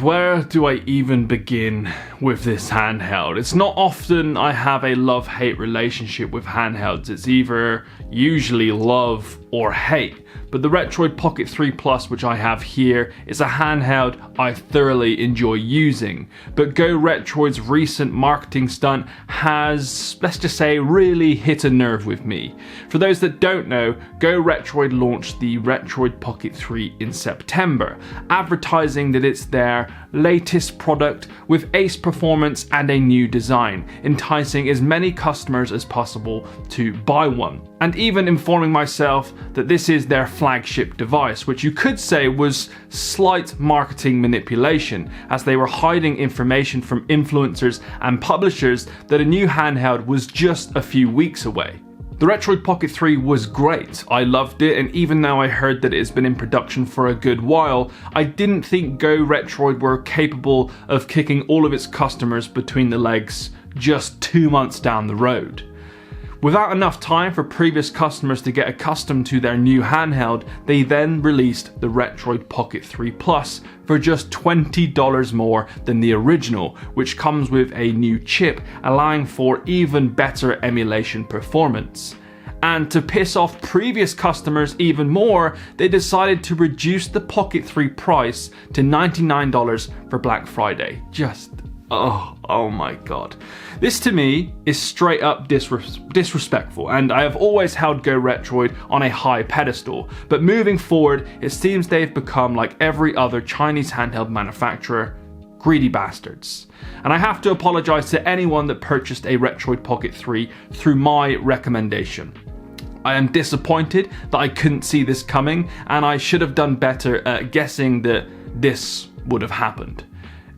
Where do I even begin with this handheld? It's not often I have a love-hate relationship with handhelds. It's either usually love or hate. But the Retroid Pocket 3 Plus, which I have here, is a handheld I thoroughly enjoy using. But Go Retroid's recent marketing stunt has, let's just say, really hit a nerve with me. For those that don't know, Go Retroid launched the Retroid Pocket 3 in September, advertising that it's their latest product with ace performance and a new design, enticing as many customers as possible to buy one. And even informing myself that this is their flagship device, which you could say was slight marketing manipulation, as they were hiding information from influencers and publishers that a new handheld was just a few weeks away. The Retroid Pocket 3 was great, I loved it, and even though I heard that it has been in production for a good while, I didn't think Go Retroid were capable of kicking all of its customers between the legs just 2 months down the road. Without enough time for previous customers to get accustomed to their new handheld, they then released the Retroid Pocket 3 Plus for just $20 more than the original, which comes with a new chip, allowing for even better emulation performance. And to piss off previous customers even more, they decided to reduce the Pocket 3 price to $99 for Black Friday. Oh my god. This to me is straight up disrespectful, and I have always held Go Retroid on a high pedestal, but moving forward, it seems they've become like every other Chinese handheld manufacturer, greedy bastards. And I have to apologize to anyone that purchased a Retroid Pocket 3 through my recommendation. I am disappointed that I couldn't see this coming, and I should have done better at guessing that this would have happened.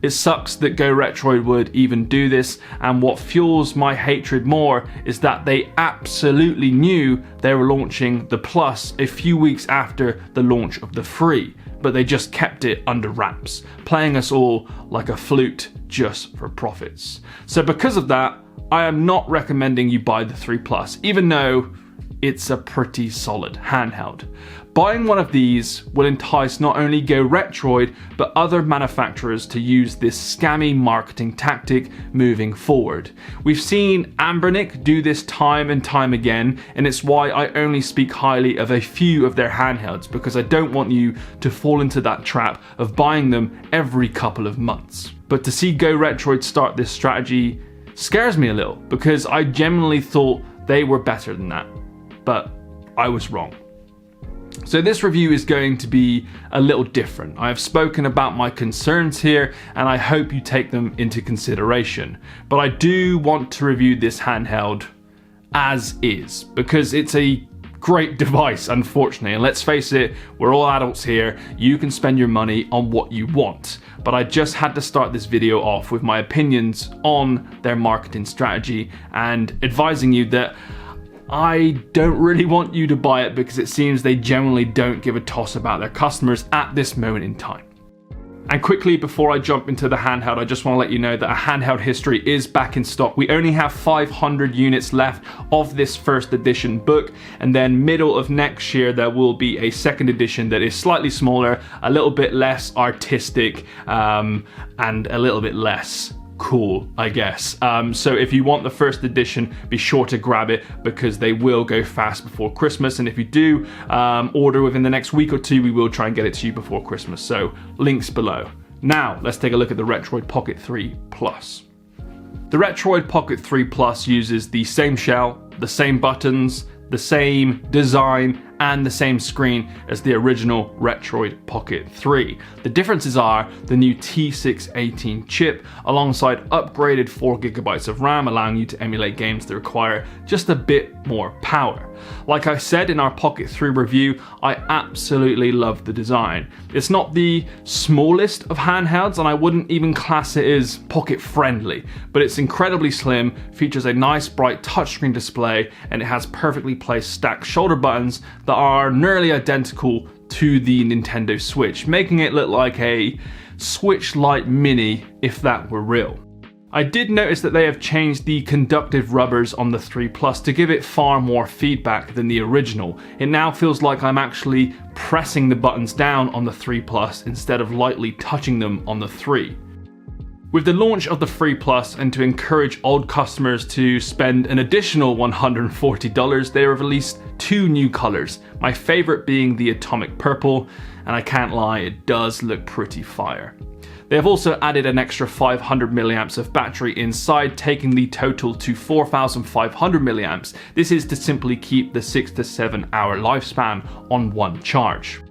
It sucks that Go Retroid would even do this, and what fuels my hatred more is that they absolutely knew they were launching the Plus a few weeks after the launch of the Free, but they just kept it under wraps, playing us all like a flute just for profits. So because of that, I am not recommending you buy the 3 Plus, even though it's a pretty solid handheld. Buying one of these will entice not only Go Retroid, but other manufacturers to use this scammy marketing tactic moving forward. We've seen Anbernic do this time and time again, and it's why I only speak highly of a few of their handhelds, because I don't want you to fall into that trap of buying them every couple of months. But to see Go Retroid start this strategy scares me a little, because I genuinely thought they were better than that. But I was wrong. So this review is going to be a little different. I have spoken about my concerns here, and I hope you take them into consideration. But I do want to review this handheld as is, because it's a great device, unfortunately. And let's face it, we're all adults here. You can spend your money on what you want. But I just had to start this video off with my opinions on their marketing strategy and advising you that I don't really want you to buy it, because it seems they generally don't give a toss about their customers at this moment in time. And quickly, before I jump into the handheld, I just want to let you know that a handheld history is back in stock. We only have 500 units left of this first edition book, and then middle of next year there will be a second edition that is slightly smaller, a little bit less artistic, and a little bit less cool, I guess. So if you want the first edition, be sure to grab it, because they will go fast before Christmas, and if you do order within the next week or two, we will try and get it to you before Christmas, so links below. Now let's take a look at the Retroid Pocket 3 Plus. The Retroid Pocket 3 Plus uses the same shell, the same buttons, the same design, and the same screen as the original Retroid Pocket 3. The differences are the new T618 chip alongside upgraded 4GB of RAM, allowing you to emulate games that require just a bit more power. Like I said in our Pocket 3 review, I absolutely love the design. It's not the smallest of handhelds, and I wouldn't even class it as pocket friendly, but it's incredibly slim, features a nice bright touchscreen display, and it has perfectly placed stacked shoulder buttons that are nearly identical to the Nintendo Switch, making it look like a Switch Lite Mini if that were real. I did notice that they have changed the conductive rubbers on the 3 Plus to give it far more feedback than the original. It now feels like I'm actually pressing the buttons down on the 3 Plus instead of lightly touching them on the 3. With the launch of the 3 Plus and to encourage old customers to spend an additional $140, they have released 2 new colors, my favorite being the Atomic Purple, and I can't lie, it does look pretty fire. They have also added an extra 500 milliamps of battery inside, taking the total to 4,500 milliamps. This is to simply keep the 6 to 7 hour lifespan on one charge.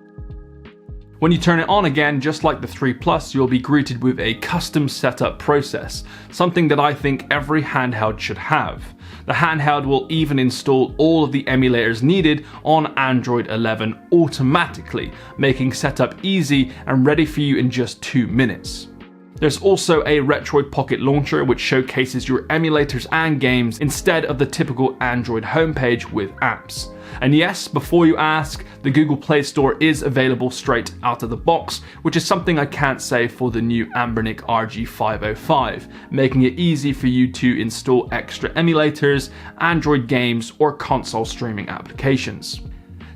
When you turn it on again, just like the 3 Plus, you'll be greeted with a custom setup process, something that I think every handheld should have. The handheld will even install all of the emulators needed on Android 11 automatically, making setup easy and ready for you in just 2 minutes. There's also a Retroid Pocket launcher which showcases your emulators and games instead of the typical Android homepage with apps. And yes, before you ask, the Google Play Store is available straight out of the box, which is something I can't say for the new Anbernic RG505, making it easy for you to install extra emulators, Android games, or console streaming applications.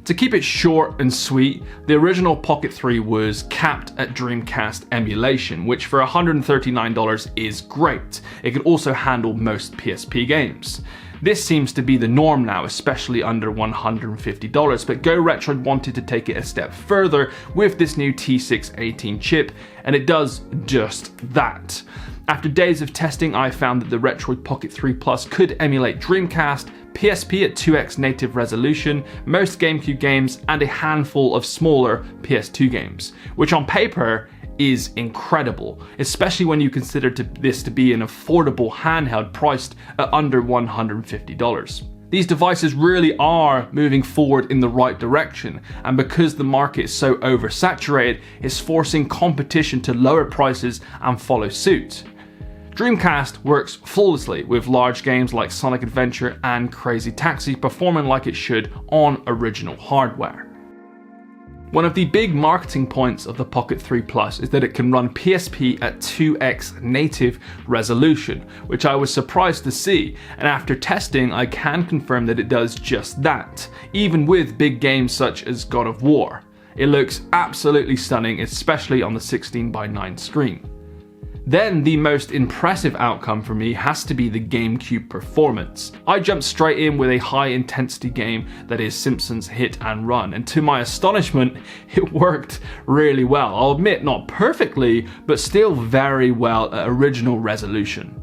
To keep it short and sweet, the original Pocket 3 was capped at Dreamcast emulation, which for $139 is great. It can also handle most PSP games. This seems to be the norm now, especially under $150, but Go Retroid wanted to take it a step further with this new T618 chip, and it does just that. After days of testing, I found that the Retroid Pocket 3 Plus could emulate Dreamcast, PSP at 2x native resolution, most GameCube games, and a handful of smaller PS2 games, which on paper is incredible, especially when you consider this to be an affordable handheld priced at under $150. These devices really are moving forward in the right direction, and because the market is so oversaturated, it's forcing competition to lower prices and follow suit. Dreamcast works flawlessly with large games like Sonic Adventure and Crazy Taxi performing like it should on original hardware. One of the big marketing points of the Pocket 3 Plus is that it can run PSP at 2x native resolution, which I was surprised to see, and after testing I can confirm that it does just that, even with big games such as God of War. It looks absolutely stunning, especially on the 16:9 screen. Then the most impressive outcome for me has to be the GameCube performance. I jumped straight in with a high intensity game that is Simpsons Hit and Run, and to my astonishment, it worked really well. I'll admit not perfectly, but still very well at original resolution.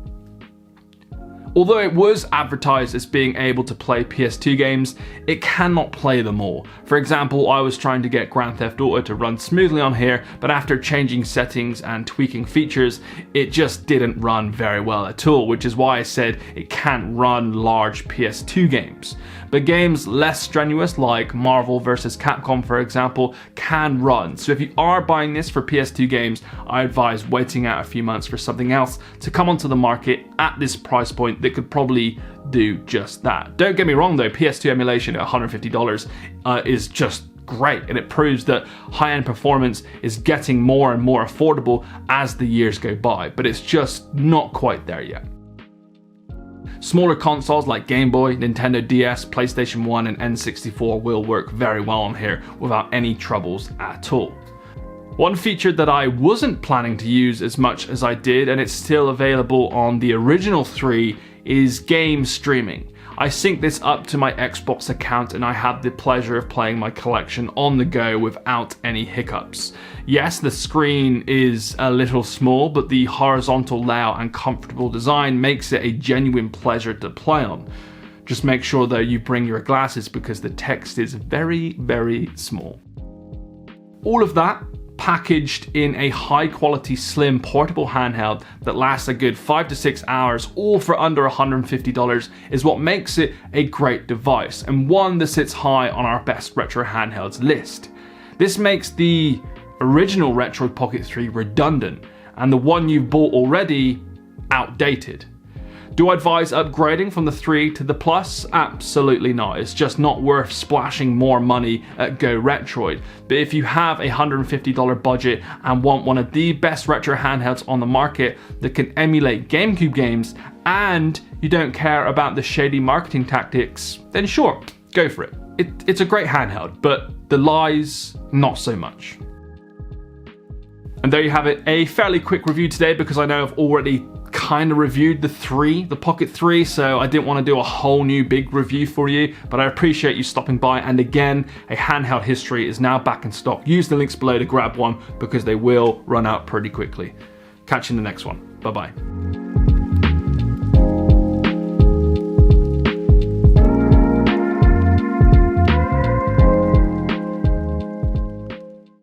Although it was advertised as being able to play PS2 games, it cannot play them all. For example, I was trying to get Grand Theft Auto to run smoothly on here, but after changing settings and tweaking features, it just didn't run very well at all, which is why I said it can't run large PS2 games. But games less strenuous, like Marvel vs. Capcom for example, can run. So if you are buying this for PS2 games, I advise waiting out a few months for something else to come onto the market at this price point that could probably do just that. Don't get me wrong though, PS2 emulation at $150 is just great, and it proves that high-end performance is getting more and more affordable as the years go by, but it's just not quite there yet. Smaller consoles like Game Boy, Nintendo DS, PlayStation 1 and N64 will work very well on here without any troubles at all. One feature that I wasn't planning to use as much as I did, and it's still available on the original 3, is game streaming. I sync this up to my Xbox account and I have the pleasure of playing my collection on the go without any hiccups. Yes, the screen is a little small, but the horizontal layout and comfortable design makes it a genuine pleasure to play on. Just make sure that you bring your glasses because the text is very, very small. All of that packaged in a high quality slim portable handheld that lasts a good 5 to 6 hours, all for under $150, is what makes it a great device and one that sits high on our best retro handhelds list. This makes the original Retroid Pocket 3 redundant and the one you've bought already outdated. Do I advise upgrading from the 3 to the Plus? Absolutely not. It's just not worth splashing more money at Go Retroid. But if you have a $150 budget and want one of the best retro handhelds on the market that can emulate GameCube games, and you don't care about the shady marketing tactics, then sure, go for it. It's a great handheld, but the lies, not so much. And there you have it, a fairly quick review today because I know I've already kind of reviewed the Pocket 3, so I didn't want to do a whole new big review for you, but I appreciate you stopping by. And again, a handheld history is now back in stock. Use the links below to grab one because they will run out pretty quickly. Catch you in the next one. Bye bye.